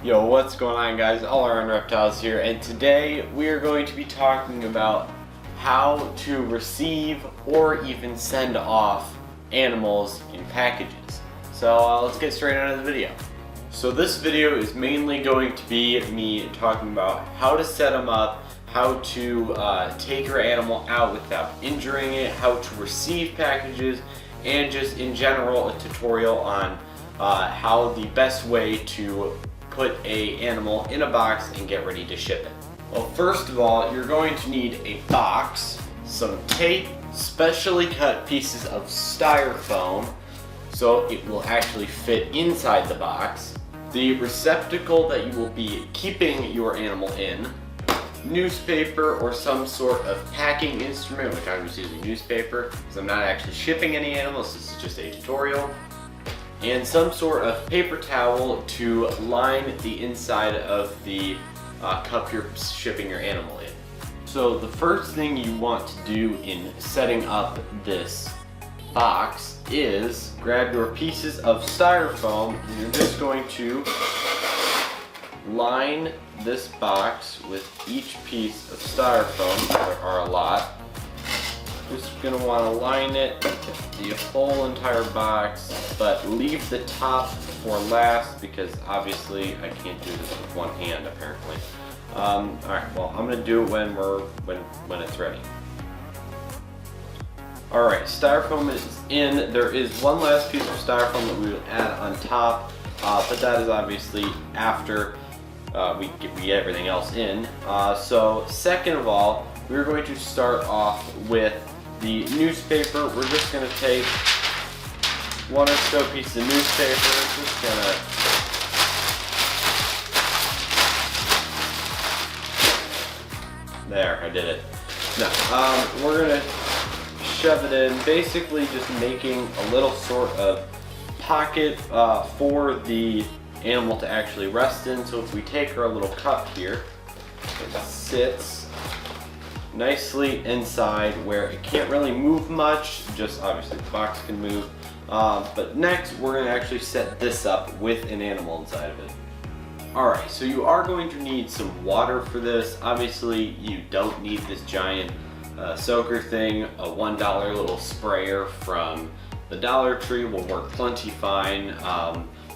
Yo, what's going on, guys? All Around Reptiles here, and today we are going to be talking about how to receive or even send off animals in packages. So let's get straight into the video. So this video is mainly going to be me talking about how to set them up, how to take your animal out without injuring it, how to receive packages, and just in general a tutorial on how the best way to put an animal in a box and get ready to ship it. Well, first of all, you're going to need a box, some tape, specially cut pieces of styrofoam so it will actually fit inside the box, the receptacle that you will be keeping your animal in, newspaper or some sort of packing instrument, which I'm just using newspaper because I'm not actually shipping any animals, this is just a tutorial, and some sort of paper towel to line the inside of the cup you're shipping your animal in. So the first thing you want to do in setting up this box is grab your pieces of styrofoam and you're just going to line this box with each piece of styrofoam. There are a lot. Just going to want to line it, the whole entire box, but leave the top for last because obviously I can't do this with one hand apparently. Alright, well I'm going to do it when it's ready. Alright, styrofoam is in. There is one last piece of styrofoam that we will add on top, but that is obviously after we get everything else in. So second of all, we're going to start off with the newspaper. We're just going to take one or so pieces of newspaper, just gonna there, I did it. Now, we're gonna shove it in, basically just making a little sort of pocket for the animal to actually rest in. So if we take our little cup here, it sits nicely inside where it can't really move much, just obviously the box can move. But next we're going to actually set this up with an animal inside of it. Alright, so you are going to need some water for this. Obviously you don't need this giant soaker thing. A $1 little sprayer from the Dollar Tree will work plenty fine.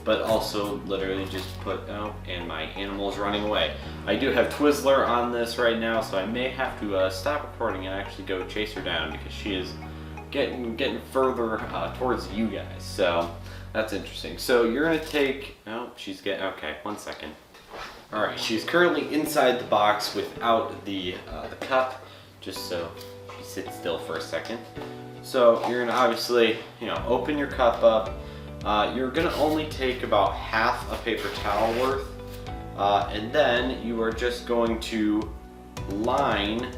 But also literally just put out and my animal is running away. I do have Twizzler on this right now, so I may have to stop recording and actually go chase her down because she is getting further towards you guys. So that's interesting. So you're gonna take, oh, she's getting, okay, one second. All right, she's currently inside the box without the cup, just so she sits still for a second. So you're gonna obviously, open your cup up. You're going to only take about half a paper towel worth, and then you are just going to line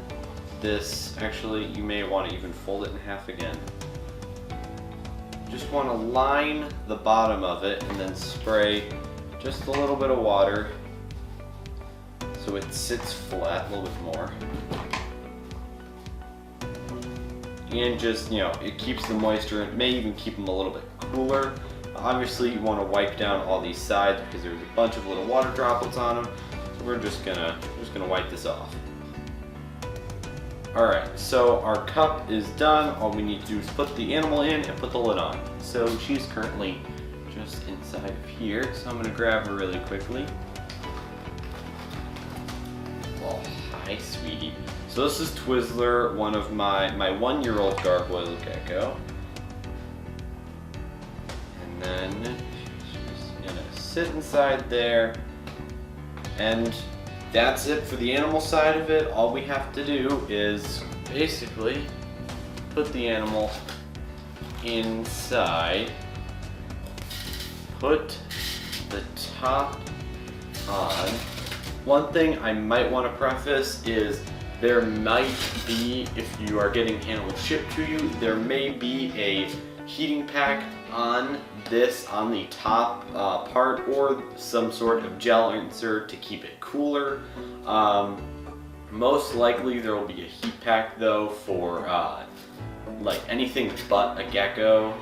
this. Actually, you may want to even fold it in half again. Just want to line the bottom of it and then spray just a little bit of water so it sits flat a little bit more. And just, it keeps the moisture, it may even keep them a little bit cooler. Obviously you want to wipe down all these sides because there's a bunch of little water droplets on them. So we're just gonna wipe this off. Alright, so our cup is done. All we need to do is put the animal in and put the lid on. So she's currently just inside of here. So I'm gonna grab her really quickly. Oh, hi sweetie. So this is Twizzler, one of my 1-year-old gargoyle gecko. And then she's gonna sit inside there, and that's it for the animal side of it. All we have to do is basically put the animal inside, put the top on. One thing I might want to preface is there might be, if you are getting animals shipped to you, there may be a heating pack on this on the top part, or some sort of gel insert to keep it cooler. Most likely there will be a heat pack though for like anything but a gecko.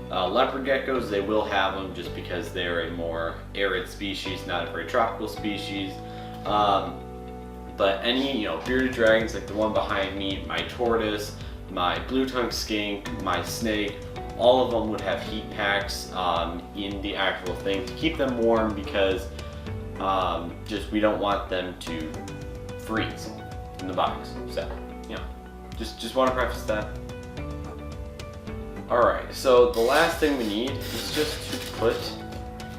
Leopard geckos, they will have them just because they're a more arid species, not a very tropical species. But any, bearded dragons like the one behind me, my tortoise, my blue-tongued skink, my snake, all of them would have heat packs in the actual thing to keep them warm, because just we don't want them to freeze in the box. So, just want to preface that. Alright, so the last thing we need is just to put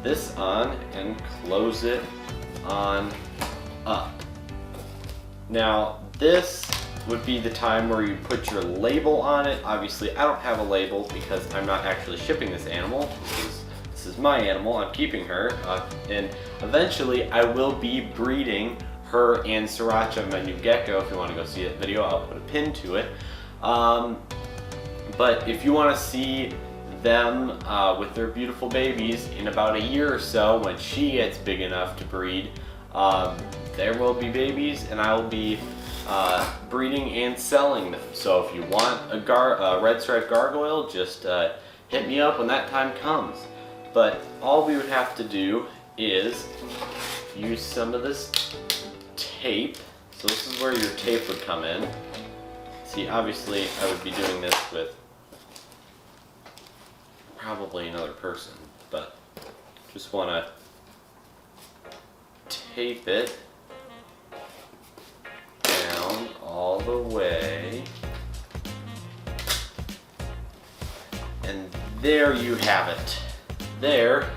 this on and close it on up. Now, this would be the time where you put your label on it. Obviously, I don't have a label because I'm not actually shipping this animal. This is my animal, I'm keeping her, and eventually I will be breeding her and Sriracha, my new gecko. If you want to go see that video, I'll put a pin to it. But if you want to see them with their beautiful babies in about a year or so, when she gets big enough to breed, there will be babies, and I will be breeding and selling them. So if you want a red striped gargoyle, just hit me up when that time comes. But all we would have to do is use some of this tape. So this is where your tape would come in. See, obviously I would be doing this with probably another person, but just want to tape it down all the way, and there you have it. There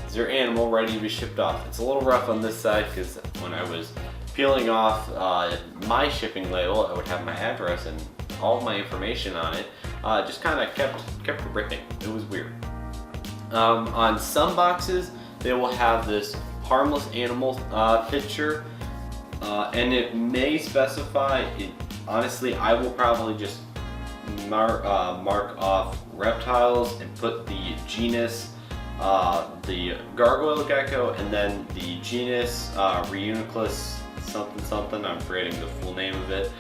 is your animal ready to be shipped off. It's a little rough on this side because when I was peeling off my shipping label, I would have my address and all of my information on it. Just kind of kept ripping. It was weird. On some boxes, they will have this harmless animal picture, and it may specify it. Honestly, I will probably just mark off reptiles and put the genus, the gargoyle gecko, and then the genus Reuniclus something. I'm forgetting the full name of it.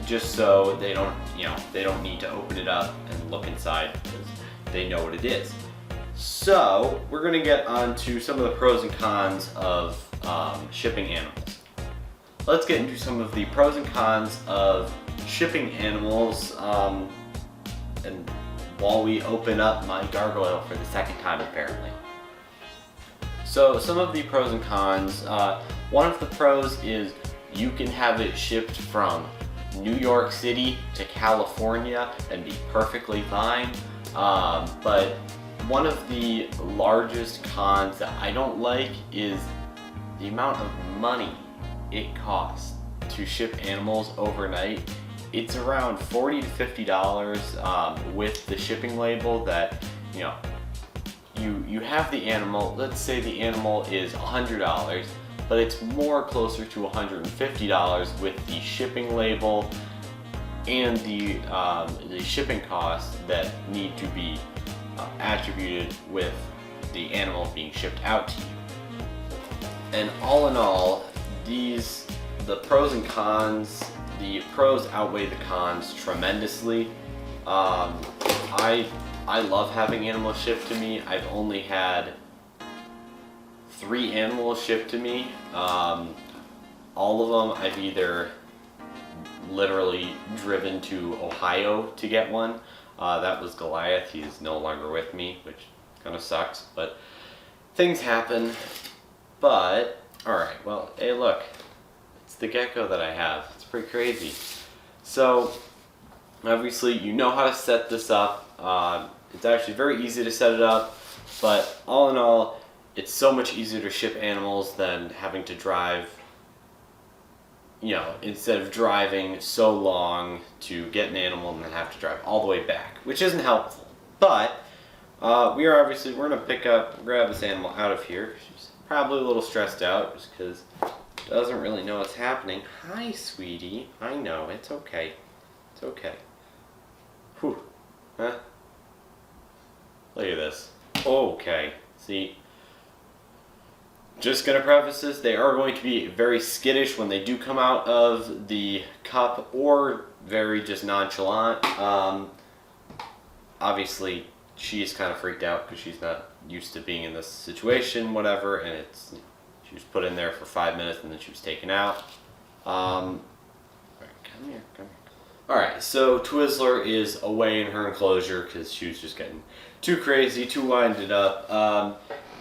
Just so they don't need to open it up and look inside, because they know what it is. So we're gonna get on to some of the pros and cons of shipping animals. Let's get into some of the pros and cons of shipping animals, and while we open up my gargoyle for the second time apparently. So some of the pros and cons, one of the pros is you can have it shipped from New York City to California and be perfectly fine. But one of the largest cons that I don't like is the amount of money it costs to ship animals overnight. It's around $40 to $50 with the shipping label. That you have the animal. Let's say the animal is $100, but it's more closer to $150 with the shipping label and the shipping costs that need to be attributed with the animal being shipped out to you. And all in all, the pros and cons, the pros outweigh the cons tremendously. I love having animals shipped to me. I've only had 3 animals shipped to me. All of them I've either literally driven to Ohio to get one. That was Goliath. He is no longer with me, which kind of sucks, but things happen. But alright, well, hey look, it's the gecko that I have. It's pretty crazy. So obviously you know how to set this up. It's actually very easy to set it up, but all in all, it's so much easier to ship animals than having to drive, instead of driving so long to get an animal and then have to drive all the way back, which isn't helpful. But we're gonna grab this animal out of here. She's probably a little stressed out just because she doesn't really know what's happening. Hi, sweetie. I know, it's okay. It's okay. Whew. Huh? Look at this. Okay. See, just gonna preface this, they are going to be very skittish when they do come out of the cup, or very just nonchalant. Obviously, she's kind of freaked out because she's not used to being in this situation, whatever, and she was put in there for 5 minutes and then she was taken out. Alright, come here. Alright, so Twizzler is away in her enclosure because she was just getting too crazy, too winded up.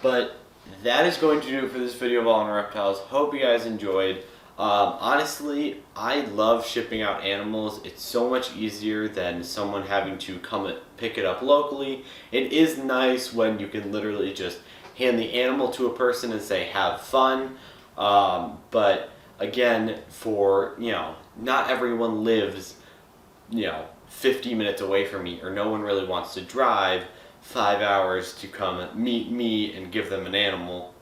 But that is going to do it for this video of All in Reptiles. Hope you guys enjoyed. Honestly, I love shipping out animals. It's so much easier than someone having to come and pick it up locally. It is nice when you can literally just hand the animal to a person and say, have fun. But again, for, not everyone lives, 50 minutes away from me, or no one really wants to drive 5 hours to come meet me and give them an animal.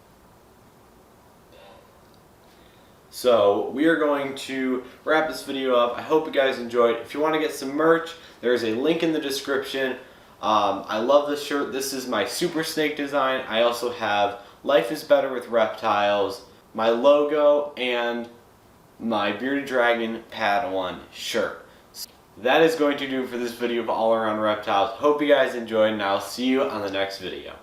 So we are going to wrap this video up. I hope you guys enjoyed. If you want to get some merch, there's a link in the description. I love this shirt. This is my Super Snake design. I also have Life is Better with Reptiles, my logo, and my Bearded Dragon Padawan shirt. That is going to do it for this video of All Around Reptiles. Hope you guys enjoyed, and I'll see you on the next video.